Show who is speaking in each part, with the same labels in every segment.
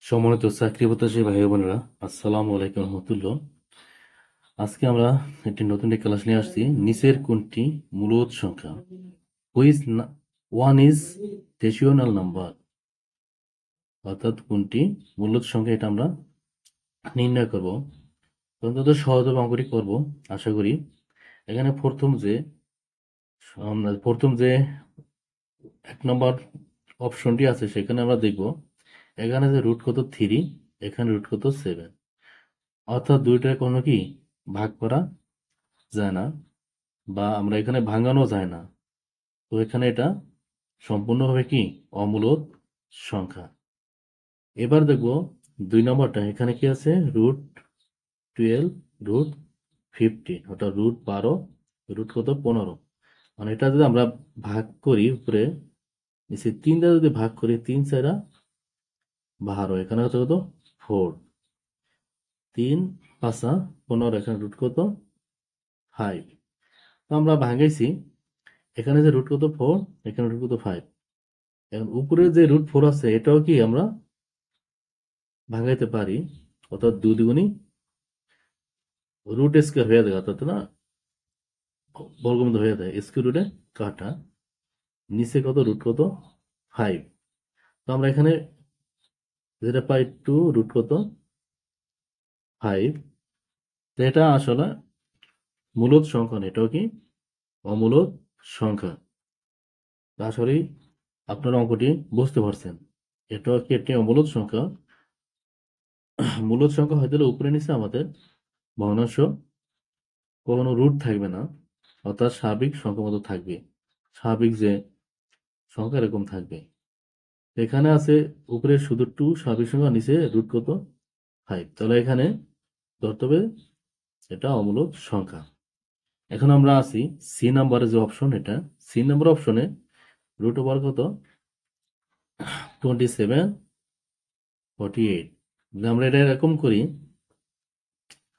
Speaker 1: সম্মানিত চাকরি প্রত্যাশী ভাই বোনেরা, আসসালামু আলাইকুম রহমতুল্লাহ। আজকে আমরা নতুন একটি ক্লাস নিয়ে আসছি। নিচের কোনটি মূলদ সংখ্যা? Which one is রেশিওনাল number? অর্থাৎ কোনটি মূলদ সংখ্যা, এটা আমরা নির্ণয় করব। অন্তত সহজ অঙ্কটি করব আশা করি। এখানে প্রথম যে 1 নম্বর অপশনটি আছে সেখানে আমরা দেখব এখানে যে রুট কত 3, এখানে রুট কত 7, অর্থাৎ দুইটার কোনো কি ভাগ করা যায় না, বা আমরা এখানে ভাঙানো যায় না। তো এখানে এটা সম্পূর্ণভাবে কি অমূলদ সংখ্যা। এবার দেখব 2 নম্বরটা, এখানে কি আছে √12, √15, অর্থাৎ √12, রুট কত 15। মানে এটা যদি আমরা ভাগ করি, উপরে নিচে 3 দ্বারা যদি ভাগ করি, 3×4 = 12, এখানে হচ্ছে কত 4, 3×5 = 15, এখানে রুট কত 5। তো আমরা ভাঙাইছি, এখানে যে রুট কত 4, এখানে রুট কত 5। এখন উপরের যে √4 আছে এটাও কি আমরা ভাঙাইতে পারি, অর্থাৎ 2 দ্বিগুণী রুট স্কোয়ার হয়ে যায়, অর্থাৎ না বর্গমূল হয়ে যায়, স্কোয়ার রুটে কাটা, নিচে কত রুট কত 5। তো আমরা এখানে যেটা পাই 2 রুট কত 5। তো এটা আসলে মূলদ সংখ্যা না, এটাও কি অমূলদ সংখ্যা। তো আসলেই আপনারা অঙ্কটি বুঝতে পারছেন, এটাও কি একটি অমূলদ সংখ্যা। মূলদ সংখ্যা হয়তো উপরে নিচে আমাদের ভগ্নাংশ কখনো রুট থাকবে না, অর্থাৎ স্বাভাবিক সংখ্যা মতো থাকবে, স্বাভাবিক যে সংখ্যা এরকম থাকবে। এখানে আছে উপরে শুধু 2 স্বাভাবিক সংখ্যা, নিচে রুট কত 5, তাহলে এখানে ধরতে হবে এটা অমূলদ সংখ্যা। এখন আমরা আছি সি নাম্বারের যে অপশন, এটা সি নাম্বার অপশনে √ওভার কত 27/48। যদি আমরা এটা এরকম করি,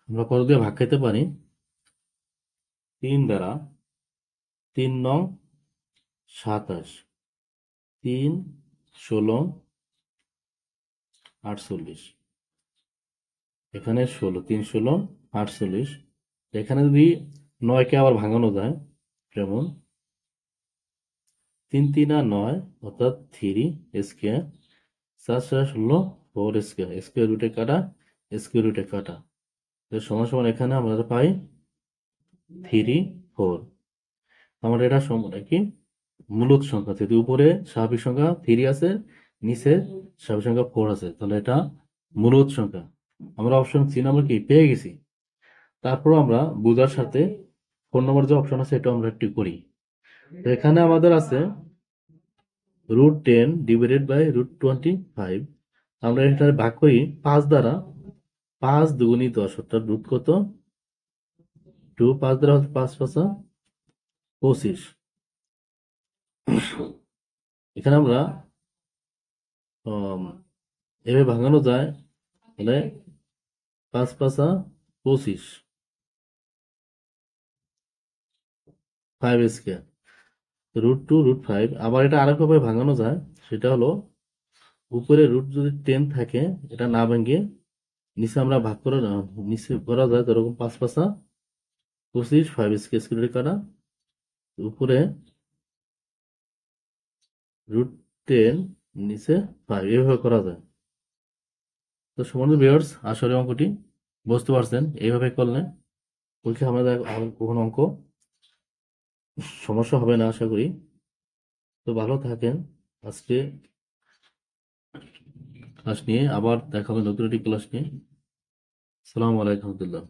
Speaker 1: আমরা কত দিয়ে ভাগ খেতে পারি? 3 দ্বারা, 3×9 = 27, 3×16 = 48, এখানে 16, 3×16 = 48। এখানে যদি 9কে আবার ভাঙানো যায়, যেমন 3×3 = 9, অর্থাৎ 3 স্কোয়ার, 4×4 = 4 স্কোয়ার, স্কোয়ার রুটে কাটা, স্কোয়ার রুটে কাটা, সমান সমান এখানে আমরা পাই 3, 4। আমার এটা সমান কি মূলদ সংখ্যা, যদি উপরে স্বাভাবিক সংখ্যা 3 আছে, নিচে স্বাভাবিক সংখ্যা 4 আছে, তাহলে এটা মূলদ সংখ্যা। আমরা অপশন সি নাম্বার কি পেয়ে গেছি। তারপর আমরা বুঝার সাথে 4 নম্বর যে অপশন আছে এটা আমরা একটু করি। তো এখানে আমাদের আছে √10 / √25। আমরা এটা ভাগ করি 5 দ্বারা, 5 দুগুণী 10, অর্থাৎ রুট কত 2, 5 দ্বারা 5×5 = 25। এখানে আমরা এভাবে ভাঙানো যায়, তাহলে 5×5 = 25, 5 স্কোয়ার, √2, √5। আবার এটা আরেকভাবে ভাঙানো যায়, সেটা হলো উপরে রুট যদি 10 থাকে, এটা না ভেঙে নিচে আমরা ভাগ করে নিচে করা যায়, যেরকম 5×5 = 25, 5 স্কোয়ার, স্কোয়ার কাটা, উপরে √10, নিচে 5, এইভাবে করা যায়। তো সম্মানিত ভিউয়ার্স, আসলে অঙ্কটি বুঝতে পারছেন, এইভাবে করলে পরীক্ষা আমাদের আর কখনো অঙ্ক সমস্যা হবে না আশা করি। তো ভালো থাকেন। আজকে ক্লাস নিয়ে আবার দেখা হবে নতুন একটি ক্লাস নিয়ে। আসসালামু আলাইকুম রহমতুল্লাহ।